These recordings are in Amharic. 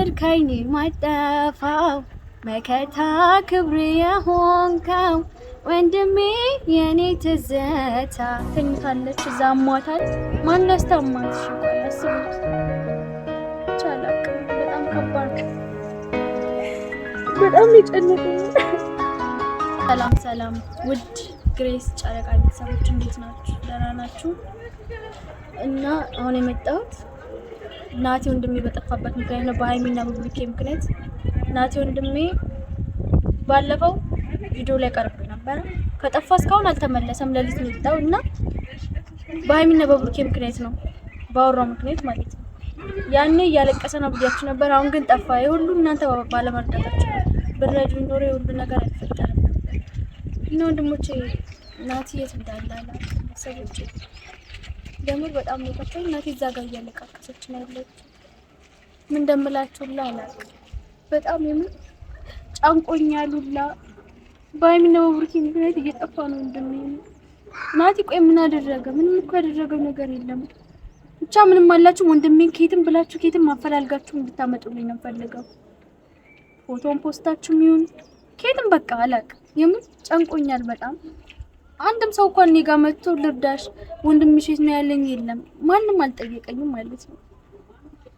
ዘወትር ከይኔ ማጠፋው መከታ ክብር የሆንከው ወንድሜ የኔ ትዝታ ትንታለች ዛሟታል ማን ላስታማት አስቡት ቻላቅ በጣም ከባድ በጣም ይጨነቀኝ ሰላም ውድ ግሬስ ጨረቃ ቤተሰቦች እንዴት ናችሁ ደህና ናችሁ እና አሁን የመጣሁት ናቲ ወንድሜ በጠፋበት ምክንያት ነው በሃይሚና በብሩኬ ምክንያት ናቲ ወንድሜ ባለፈው ቪዲዮ ላይ ቀርቦ ነበር ከጠፋ እስካሁን አልተመለሰም ለሊት መጣው እና በሃይሚና በብሩኬ ምክንያት ነው ባወራው ምክንያት ማለት ነው ያኔ ያለቀሰ ነው ብያችሁ ነበር አሁን ግን ጠፋ ይሁሉ እናንተ ባለመርዳታችሁ ብረዱ ኖር ይሁሉ ነገር አይፈጠርም እና ወንድሞቼ ናቲ የት እንዳለ ሰዎች ደግሞ በጣም ነው ከፈኝ ናቲ እዛ ጋር እያለቀሰች ነው ያለችው ምን እንደምላችሁላ አላውቅም በጣም ጫንቆኛሉላ በሃይሚና በብሩኬ ምክንያት እየጠፋ ነው ወንድሜ ናቲ ቆይ ምን አደረገ ምንም እኮ ያደረገው ነገር የለም ብቻ ምንም አላችሁ ወንድሜን ከየትም ብላችሁ ከየትም ማፈላልጋችሁ እንድታመጡልኝ ነው ፈልገው ፎቶን ፖስታችሁ ይሁን ከየትም በቃ አላውቅም የምን ጫንቆኛል በጣም አንድም ሰው እንኳን እኔ ጋር መጥቶ ልርዳሽ ወንድምሽ የት ነው ያለኝ የለም ማንንም አልጠየቀኝም ማለት ነው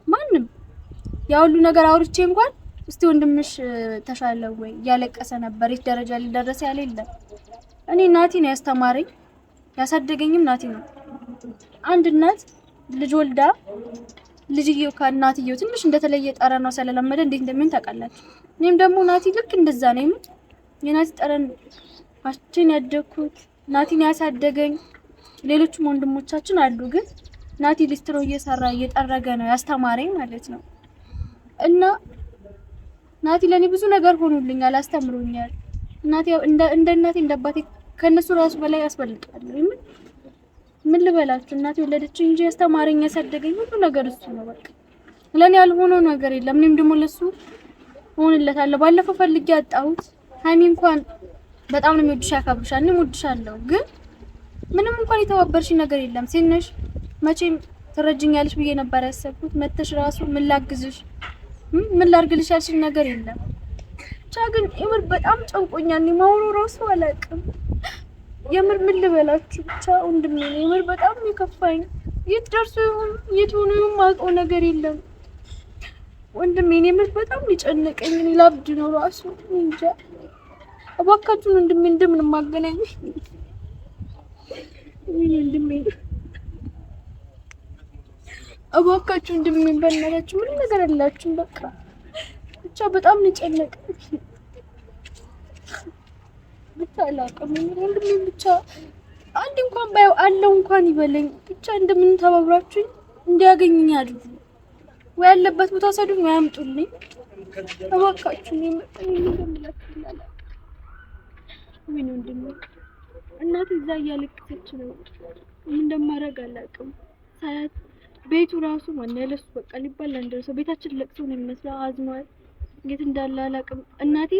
ማንንም ያ ሁሉ ነገር አውርቼ እንኳን እስቲ ወንድምሽ ተሻለው ወይ ያለቀሰ ነበር የት ደረጃ ሊደረስ ያለ የለም እኔ ናቲ ነው ያስተማረኝ ያሳደገኝም ናቲ ነው አንድ እናት ልጅ ወልዳ ልጅየው ከናትየው ትንሽ እንደተለየ ጠረኗ ስለለመደ እንዴት እንደምን ታውቃላችሁ እኔም ደግሞ ናቲ ልክ እንደዛ ነው የናቲ ጠረን አችን ያደኩት ናቲን ያሳደገኝ ሌሎችም ወንድሞቻችን አሉ ግን ናቲ ሊስትሮ እየሰራ እየጠረገ ነው ያስተማረኝ ማለት ነው እና ናቲ ለኔ ብዙ ነገር ሆኖልኛል አስተምሮኛል ናቲ እንደ እናቴ እንደ አባቴ ከነሱ ራሱ በላይ ያስፈልጣለሁ ምን ልበላችሁ እናቴ ወለደችኝ እንጂ ያስተማረኝ ያሳደገኝ ሁሉ ነገር እሱ ነው በቃ ለኔ ያልሆነው ነገር የለም እኔም ደግሞ ለሱ ሆንለታለሁ ባለፈው ፈልጌ አጣሁት ሃይሚ እንኳን በጣም ነው የሚወድሽ ያከብርሻል እኔም ወድሻለሁ ግን ምንም እንኳን የተባበርሽ ነገር የለም ሲነሽ መቼም ትረጅኛለሽ ብዬ ነበር ያሰብኩት መተሽ ራሱ ምን ላግዝሽ ምን ላርግልሽ ያልሽኝ ነገር የለም ብቻ ግን የምር በጣም ጨንቆኛል እኔ ማውሩ ራሱ አላውቅም የምር ምን ልበላችሁ ብቻ ወንድሜ የምር በጣም ይከፋኝ የት ደርሶ ይሁን የት ሆኖ ይሁን ማውቀው ነገር የለም ወንድሜ የምር በጣም ይጨነቀኝ እኔ ላብድ ነው ራሱ እንጃ አባካችሁ ወንድሜ እንደምን ማገናኝ ወንድሜ አባካችሁ ወንድሜ በእናታችሁ ምን ነገር አላችሁ በቃ ብቻ በጣም ይጨነቀኝ ብቻ አላውቅም ወንድሜ ብቻ አንድ እንኳን ባየው አለው እንኳን ይበለኝ ብቻ እንደምን ተባብራችሁኝ እንዲያገኙኝ አድርጉ ወይ ያለበት ቦታ ሰዱኝ ወይ አምጡልኝ አባካችሁ እንደምላችሁ ምን ወንድሜ እናት እዛ ያለቀሰች ነው ምን እንደማረግ አላውቅም ሳያት ቤቱ ራሱ ማን ያለሱ በቃ ሊባል እንደሰው ቤታችን ለቅሶ ነው የሚመስለው አዝኗል እንዴት እንዳለ አላውቅም እናቴ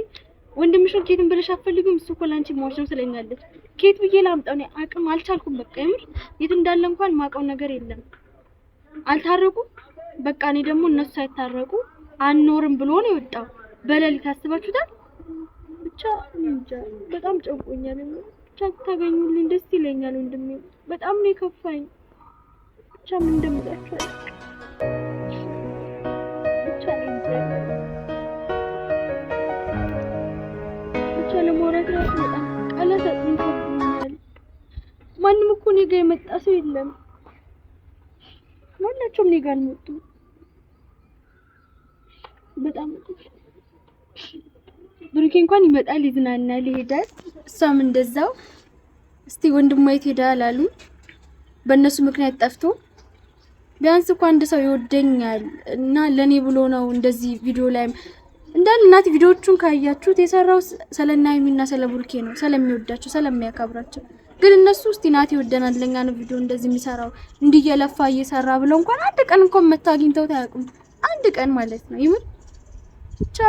ወንድምሽን ከየትም ብለሽ አፈልጉም እሱ እኮ ላንቺ ሞሽ ነው ስለኛለች ከየት ብዬ ላምጣው ነው አቅም አልቻልኩም በቃ የምር የት እንዳለ እንኳን ማቀው ነገር የለም አልታረቁ በቃ እኔ ደግሞ እነሱ ሳይታረቁ አንኖርም ብሎ ነው የወጣው በለሊት አስባችሁታል ብቻ እንጃ በጣም ጨንቆኛል ብቻ ታገኙልኝ ደስ ይለኛል ወንድሜ በጣም ነው የከፋኝ ብቻ ምን እንደምታችሁ ብቻ እንጃ ብቻ ለሞራድ ራሱ በጣም ቃላት አጥንቶኛል ማንም እኮ እኔ ጋር የመጣ ሰው የለም ማናቸውም እኔ ጋር አልመጡም በጣም ብሩኬ እንኳን ይመጣል ይዝናናል ይሄዳል እሷም እንደዛው እስቲ ወንድሟ የት ሄዳል አሉ በእነሱ ምክንያት ጠፍቶ ቢያንስ እንኳን አንድ ሰው ይወደኛል እና ለኔ ብሎ ነው እንደዚህ ቪዲዮ ላይ እንዳል እናት ቪዲዮዎቹን ካያችሁት የሰራው ስለናይሚና ስለብሩኬ ነው ስለሚወዳቸው ስለሚያከብራቸው ግን እነሱ እስቲ ናቲ ይወደናል ለኛ ነው ቪዲዮ እንደዚህ የሚሰራው እንዲየለፋ እየሰራ ብለው እንኳን አንድ ቀን እንኳን መታግኝተው ታያቁም አንድ ቀን ማለት ነው ይሁን ብቻ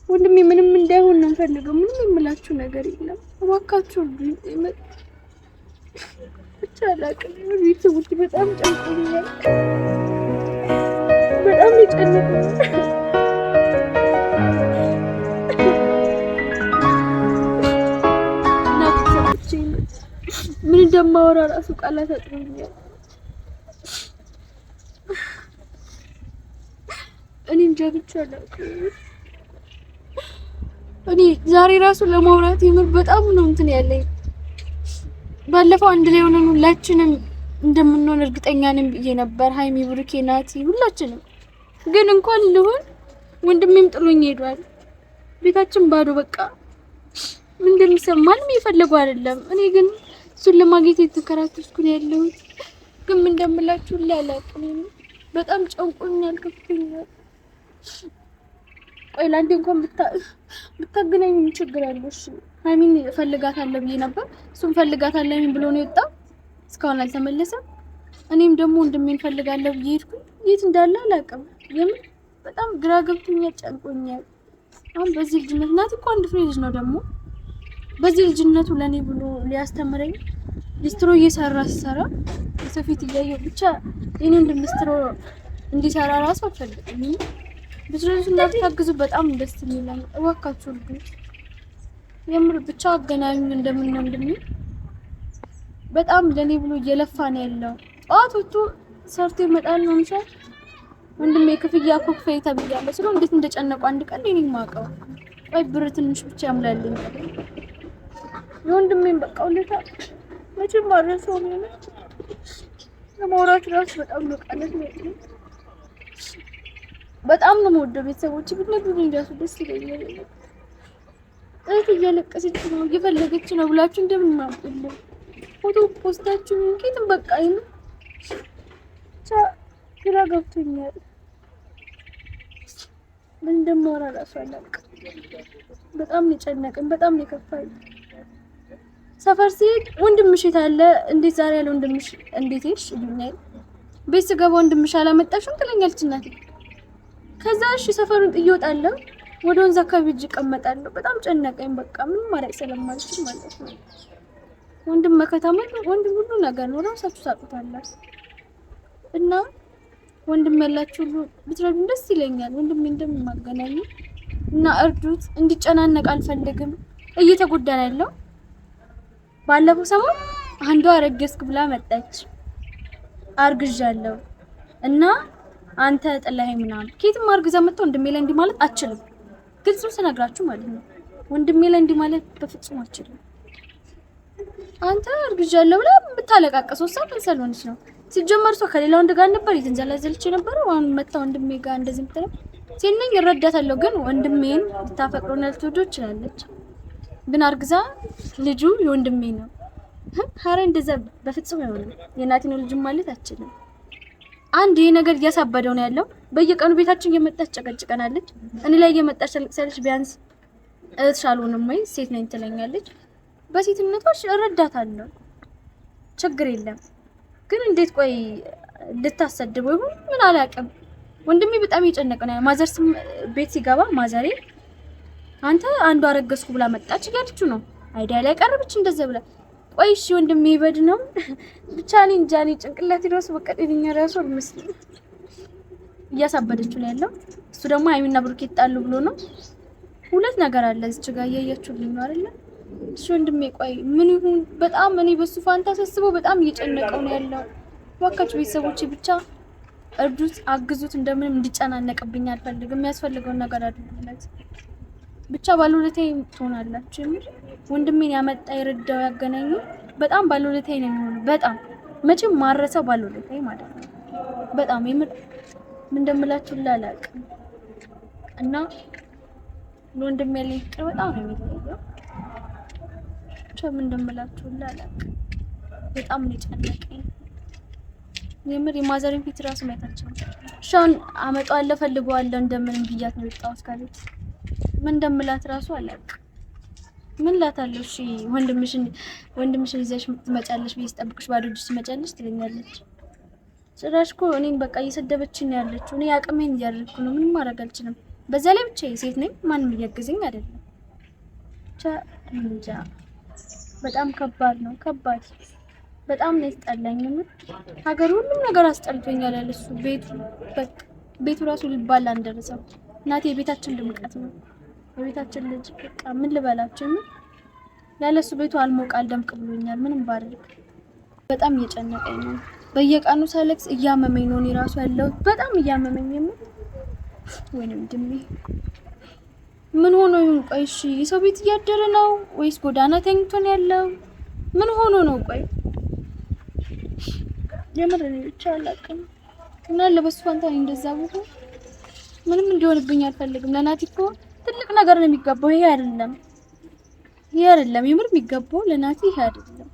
ወንድሜ ምንም እንዳይሆን ነው ፈልገው ምንም የምላችሁ ነገር የለም እባካችሁ ብቻ ላቀኝ ቤተሰቦች በጣም ጨንቆኛል በጣም ይጨነቃል እንደማወራ ራሱ ቃላት አጥሮኛል። እኔ እንጃ ብቻ እኔ ዛሬ ራሱ ለማውራት የምር በጣም ነው እንትን ያለኝ። ባለፈው አንድ ላይ ሆነን ሁላችንም እንደምንሆን እርግጠኛ ነኝ ብዬ ነበር። ሃይሚ፣ ብሩኬ፣ ናቲ ሁላችንም። ግን እንኳን ልሆን ወንድሜም ጥሎኝ ሄዷል። ቤታችን ባዶ በቃ ምን እንደሚሰማንም እየፈለጉ አይደለም። እኔ ግን እሱን ለማግኘት የተከራከርኩ ነው ያለሁት። ግን ምን እንደምላችሁ አላውቅም። በጣም ጨንቆኛል፣ ከፍቶኛል። ቆይ ላንዴ እንኳን ብታገናኝ ምን ችግር አለው? እሺ ሃይሚን እፈልጋታለሁ ብዬ ነበር። እሱም እፈልጋታለሁ ብሎ ነው የወጣው። እስካሁን አልተመለሰም። እኔም ደግሞ ወንድሜን እፈልጋለሁ ብዬ ሄድኩኝ። የት እንዳለ አላውቅም። የምን በጣም ግራ ገብቶኛል፣ ጨንቆኛል። አሁን በዚህ ልጅነት ናት እኮ አንድ ፍሬ ልጅ ነው ደግሞ በዚህ ልጅነቱ ለኔ ብሎ ሊያስተምረኝ ሊስትሮ እየሰራ ሲሰራ የሰው ፊት እያየሁ ብቻ እኔ እንድምስትሮ እንዲሰራ ራሱ አልፈልግም። ብትረዱት እና ብታግዙ በጣም ደስ የሚለኝ እባካችሁ ልጅ የምር ብቻ አገናኙ እንደምንም እንደምን በጣም ለኔ ብሎ እየለፋ ነው ያለው። ጠዋት ወጥቶ ሰርቶ ይመጣል ነው እንጂ ወንድሜ ክፍያ ኮክፈይ ተብያለሁ ስለ እንዴት እንደጨነቁ አንድ ቀን እኔ ማቀው ወይ ብር ትንሽ ብቻ ያምላልኝ ወንድሜን በቃ ሁሌታ መቼም ማረሰው ነው ለማውራት ራሱ በጣም ነው ቃላት ነው። በጣም ነው የምወደው። ቤተሰቦች ብትነግሩኝ ራሱ ደስ ይለኛል። እህት እያለቀሰች ነው እየፈለገች ነው ብላችሁ እንደምን ማጥልኝ ፎቶ ፖስታችሁ እንዴት በቃ ይሄን ግራ ገብቶኛል። ምን እንደማወራ ራሱ አላውቅም። በጣም ነው የጨነቀኝ፣ በጣም ነው የከፋኝ። ሰፈር ሲሄድ ወንድምሽ የታለ እንዴት ዛሬ ያለው ወንድምሽ እንዴት ሄድሽ ይሉኛል። ቤት ስገባ ወንድምሽ አላመጣሽም ትለኛለች እናቴ። ከዛ እሺ ሰፈሩን ጥዬ እወጣለሁ፣ ወደ ወንዝ አካባቢ ሂጅ እቀመጣለሁ። በጣም ጨነቀኝ። በቃ ምን ማድረግ ስለማልችል ማለት ነው። ወንድም መከታማ ወንድም ሁሉ ነገር ነው፣ ራሳችሁ ታውቁታላችሁ። እና ወንድም ያላችሁ ሁሉ ብትረዱኝ ደስ ይለኛል። ወንድም እንደማገናኙ እና እርዱት። እንዲጨናነቅ አልፈልግም። እየተጎዳ ነው ያለው። ባለፈው ሰሞን አንዷ አረገዝክ ብላ መጣች። አርግዣለሁ እና አንተ ጥላዬ ምናምን ከየትም አርግዛ መጣው ወንድሜ ላይ እንዲህ ማለት አትችልም። ግልጽ ስነግራችሁ ማለት ነው። ወንድሜ ላይ እንዲህ ማለት በፍጹም አትችልም። አንተ አርግዣለሁ ብላ የምታለቃቀሰው ሰው ምን ስለሆነች ነው? ሲጀመር ሰው ከሌላ ወንድ ጋር ነበር የተንዘላዘለች የነበረው። አሁን መጣ ወንድሜ ጋር እንደዚህ ምትለው ሲነኝ እረዳታለሁ። ግን ወንድሜን ልታፈቅረውና ልትወደው ትችላለች። ግን አርግዛ ልጁ የወንድሜ ነው። ሀረ እንደዛ በፍጹም አይሆንም። የናቲ ነው ልጅ ማለት አትችልም። አንድ ይሄ ነገር እያሳበደው ነው ያለው። በየቀኑ ቤታችን እየመጣች ጨቀጭቀናለች። እኔ ላይ እየመጣች ተልቅሳለች። ቢያንስ እትሻሉንም ወይ ሴት ነኝ ትለኛለች። በሴትነቷሽ እረዳታለሁ፣ ችግር የለም። ግን እንዴት ቆይ ልታሰድበው ይሁን ምን አላውቅም። ወንድሜ በጣም እየጨነቀ ነው። ማዘር ቤት ሲገባ ማዘሬ አንተ አንዱ አረገዝኩ ብላ መጣች እያለችው ነው። አይዲያ ላይ ቀረበች እንደዛ ብላ። ቆይ እሺ ወንድሜ ይበድ ነው ብቻ እኔ እንጃ። እኔ ጭንቅላቴ ራሱ በቃ ጤነኛ ራሱ አይመስልም። እያሳበደችው ነው ያለው። እሱ ደግሞ ሃይሚና ብሩኬ ይጣሉ ብሎ ነው። ሁለት ነገር አለ እዚህ ጋር እያያችሁልኝ ነው አይደል? እሺ ወንድሜ ቆይ ምን ይሁን በጣም እኔ በሱ ፋንታ ሳስበው በጣም እየጨነቀው ነው ያለው። ወካች ቤተሰቦቼ ብቻ እርዱት፣ አግዙት። እንደምንም እንዲጨናነቅብኝ አልፈልግም። የሚያስፈልገውን ነገር አድርጉለት። ብቻ ባለውለታዬ ትሆናላችሁ። የምር ወንድሜን ያመጣ ይረዳው ያገናኙ በጣም ባለውለታዬ ነው የሚሆነው። በጣም መቼም ማረሰው ባለውለታዬ ማለት ነው። በጣም የምር ምን እንደምላችሁ አላውቅም። እና ወንድሜ ላይ በጣም ነው የሚለየው። ብቻ ምን እንደምላችሁ አላውቅም። በጣም ነው የጨነቀኝ። የምር የማዘርን ፊት ራሱ ማየታቸው ሻን አመጣዋለሁ ፈልገዋለሁ እንደምንም ብያት ነው የወጣሁት ካለች ምን እንደምላት ራሱ አላውቅም። ምን ላታለሁ? እሺ ወንድምሽን ይዘሽ ትመጫለሽ ብዬሽ ጠብቅሽ ባዶ እጅሽ ትመጫለሽ ትለኛለች። ጭራሽ እኮ እኔን በቃ እየሰደበችኝ ያለችው። እኔ አቅሜን እያደረኩ ነው፣ ምንም ማድረግ አልችልም። በዛ ላይ ብቻ ሴት ነኝ፣ ማንም እያገዘኝ አይደለም። ብቻ እንጃ በጣም ከባድ ነው፣ ከባድ በጣም ነው ያስጠላኝ። ሀገር ሁሉም ነገር አስጠልቶኛል። ያለሱ ቤቱ ራሱ ሊባል አንደረሰው። እናቴ የቤታችን ድምቀት ነው፣ የቤታችን ልጅ በቃ ምን ልበላችሁ። ያለሱ ቤቱ አልሞቅ አልደምቅ ብሎኛል። ምንም ባደርግ በጣም እየጨነቀኝ ነው። በየቀኑ ሳለቅስ እያመመኝ ነው። እኔ ራሱ ያለው በጣም እያመመኝ ነው። ወይንም ድሜ ምን ሆኖ ይሁን? ቆይ እሺ የሰው ቤት እያደረ ነው ወይስ ጎዳና ተኝቶ ነው ያለው? ምን ሆኖ ነው? ቆይ የምር እኔ ብቻ አላውቅም። እና ለበሱ ፋንታ እንደዛ ቦታ ምንም እንዲሆንብኝ አልፈልግም። ለናቲ እኮ ትልቅ ነገር ነው የሚገባው። ይሄ አይደለም የምር የሚገባው ለናቲ ይሄ አይደለም።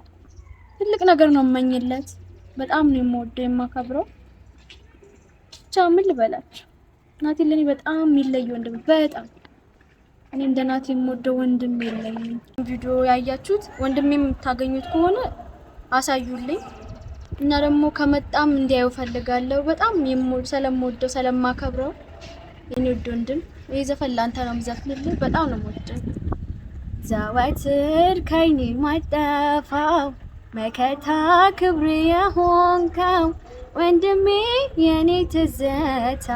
ትልቅ ነገር ነው የምመኝለት። በጣም ነው የምወደው የማከብረው። ብቻ ምን ልበላችሁ ናቲ ለኔ በጣም የሚለይ ወንድም በጣም እኔ እንደ ናቲ የምወደው ወንድም የለኝም። ቪዲዮ ያያችሁት ወንድሜም የምታገኙት ከሆነ አሳዩልኝ እና ደግሞ ከመጣም እንዲያዩ ፈልጋለሁ። በጣም ስለምወደው ስለማከብረው የኔ ውድ ወንድም ይሄ ዘፈን ላንተ ነው የምዘፍንልህ። በጣም ነው የምወደው። ዘወትር ከይኔ ማይጠፋው መከታ ክብሬ የሆንከው ወንድሜ የኔ ትዝታ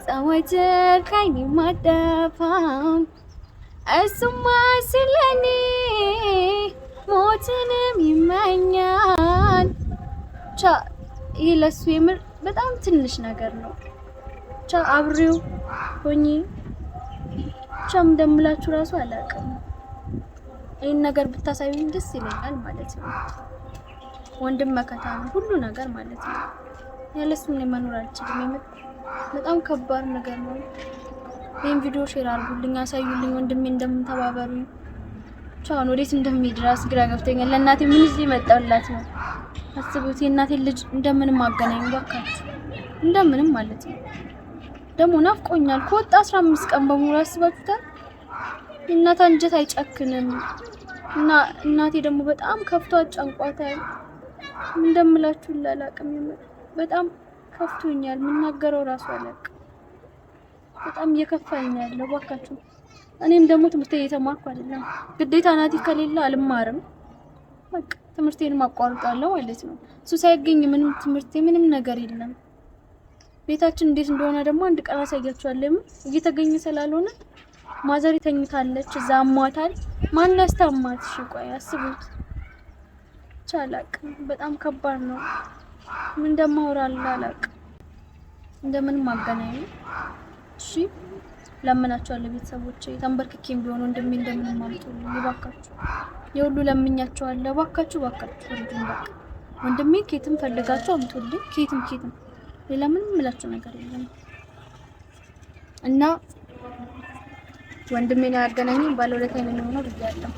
ዘወትር ከይኔ ማይጠፋው እሱማ ስለኔ ሞትንም ይመኛል። ብቻ ይሄ ለሱ የምር በጣም ትንሽ ነገር ነው። ብቻ አብሬው ሆኜ ብቻ እንደምላችሁ ራሱ አላውቅም። ይሄን ነገር ብታሳዩኝ ደስ ይለኛል ማለት ነው። ወንድም መከታ ነው ሁሉ ነገር ማለት ነው። ያለሱ ምን መኖር አልችልም። የምር በጣም ከባድ ነገር ነው። ይሄን ቪዲዮ ሼር አድርጉልኝ፣ አሳዩልኝ ወንድሜ እንደምንተባበሩኝ። ቻው ወዴት እንደምሄድ ራስ ግራ ገብቶኛል። ለእናቴ ምን እዚህ መጣውላት ነው? አስቡት የእናቴን ልጅ እንደምንም አገናኙ ባካችሁ፣ እንደምንም ማለት ነው። ደግሞ ናፍቆኛል። ከወጣ 15 ቀን በሙሉ አስባችሁታል። እናት አንጀት አይጨክንም እና እናቴ ደግሞ በጣም ከፍቷት ጨንቋታል። እንደምላችሁ አላውቅም። በጣም ከፍቶኛል። የምናገረው ራሱ አላውቅም። በጣም እየከፋኝ ነው ያለው። ባካችሁ እኔም ደግሞ ትምህርት እየተማርኩ አይደለም። ግዴታ ናቲ ከሌለ አልማርም። በቃ ትምህርቴን ማቋረጣለሁ ማለት ነው። እሱ ሳይገኝ ምንም ትምህርቴ ምንም ነገር የለም። ቤታችን እንዴት እንደሆነ ደግሞ አንድ ቀን አሳያችኋለሁ። እየተገኘ ስላልሆነ ማዘሪ ተኝታለች፣ እዛ አሟታል። ማን ያስታማት? እሺ ቆይ አስቡት። ቻላቅ በጣም ከባድ ነው። ምን እንደማወራ አላውቅም። እንደምን ማገናኝ እሺ ለምናቸዋለሁ። ቤተሰቦቼ ተንበርክኬም ቢሆን እንደምን ማምጡልኝ ይባካችሁ። የሁሉ ለምኛቸዋለሁ። ባካችሁ ወንድም በቃ ወንድሜ ኬትም ፈልጋችሁ አምጡልኝ። ኬትም ሌላ ምንም የምላችሁ ነገር የለም እና ወንድሜ ነው ያገናኘኝ። ባለውለታዬ ነው የሚሆነው ብያለሁ።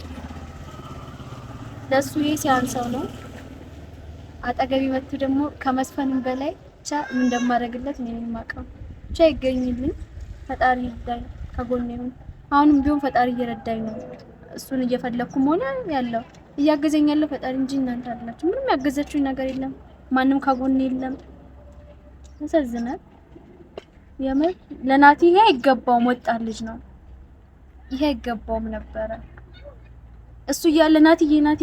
ለሱ ይሄ ሲያንሰው ነው። አጠገቢ መጥቶ ደግሞ ከመስፈንም በላይ ብቻ እንደማደርግለት እኔ ነኝ የማውቀው። ብቻ ይገኝልኝ። ፈጣሪ ይርዳኝ፣ ከጎኔ ነው። አሁንም ቢሆን ፈጣሪ እየረዳኝ ነው። እሱን እየፈለኩም ሆነ ያለው እያገዘኝ ያለው ፈጣሪ እንጂ እናንተ አይደላችሁ። ምንም ያገዘችኝ ነገር የለም። ማንም ከጎኔ የለም። ያሳዝናል የምር። ለናቲ ይሄ አይገባውም። ወጣት ልጅ ነው። ይሄ አይገባውም ነበረ። እሱ እያለ ናቲ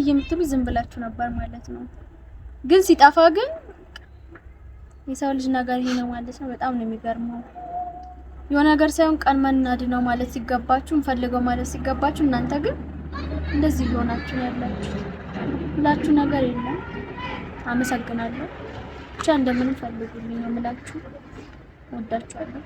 የምትሉ ዝም ብላችሁ ነበር ማለት ነው። ግን ሲጣፋ ግን የሰው ልጅ ነገር ይሄ ነው ማለት ነው። በጣም ነው የሚገርመው። የሆነ ነገር ሳይሆን ቀን መናድ ነው ማለት ሲገባችሁ፣ እንፈልገው ማለት ሲገባችሁ፣ እናንተ ግን እንደዚህ ሆናችሁ ያላችሁ ሁላችሁ ነገር የለም። አመሰግናለሁ። ብቻ እንደምንም ፈልጉልኝ ነው የምላችሁ። ወዳችኋለሁ።